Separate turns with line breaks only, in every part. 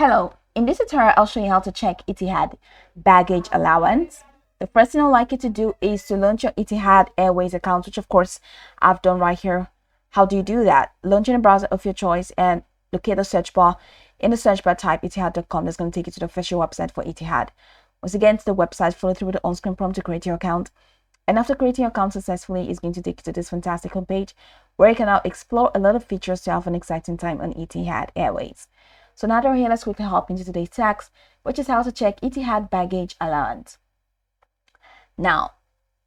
Hello, in this tutorial I'll show you how to check Etihad baggage allowance. The first thing I'd like you to do is to launch your Etihad Airways account, which of course I've done right here. How do you do that? Launch in a browser of your choice and locate the search bar. In the search bar, type etihad.com. That's going to take you to the official website for Etihad. Once again, to the website, follow through with the on-screen prompt to create your account. And after creating your account successfully, it's going to take you to this fantastic homepage where you can now explore a lot of features to have an exciting time on Etihad Airways. So now that we're here, let's quickly hop into today's task, which is how to check Etihad baggage allowance. Now,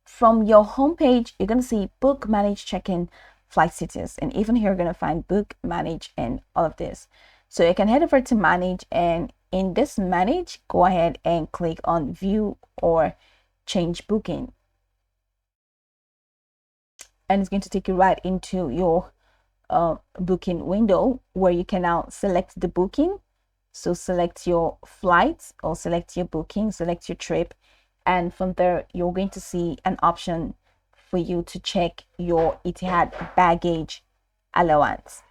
from your homepage, you're going to see book, manage, check-in, flight status, and even here you're going to find book, manage, and all of this. So you can head over to manage, and in this manage, go ahead and click on view or change booking. And it's going to take you right into your booking window where you can now select the booking. So select your flights or select your booking, select your trip, and from there you're going to see an option for you to check your Etihad baggage allowance.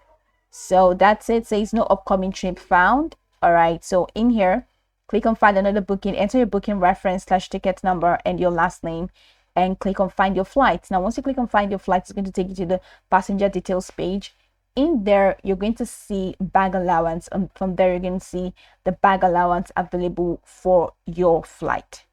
So that's it. Says no upcoming trip found. All right, so in here click on find another booking, enter your booking reference / ticket number and your last name, and click on find your flights. Now once you click on find your flights, it's going to take you to the passenger details page. In there you're going to see bag allowance, and from there you're going to see the bag allowance available for your flight.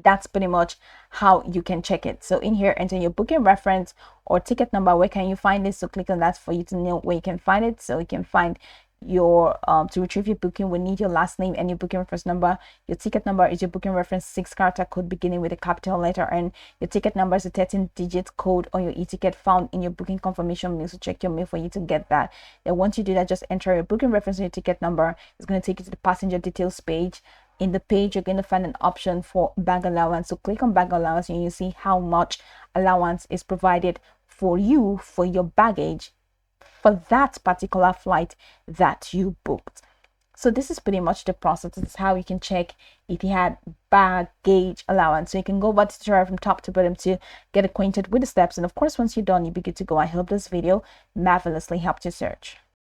That's pretty much how you can check it. So in here, enter your booking reference or ticket number. Where can you find this? So click on that for you to know where you can find it. So you can find your to retrieve your booking, we need your last name and your booking reference number. Your ticket number is your booking reference 6-character code beginning with a capital letter, and your ticket number is a 13-digit code on your e-ticket found in your booking confirmation mail. So check your mail for you to get that. Then once you do that, just enter your booking reference and your ticket number. It's going to take you to the passenger details page. In the page, you're going to find an option for bag allowance. So click on bag allowance and you see how much allowance is provided for you for your baggage for that particular flight that you booked. So this is pretty much the process. This is how you can check Etihad baggage allowance. So you can go back to the tutorial from top to bottom to get acquainted with the steps. And of course, once you're done, you'll be good to go. I hope this video marvelously helped you search.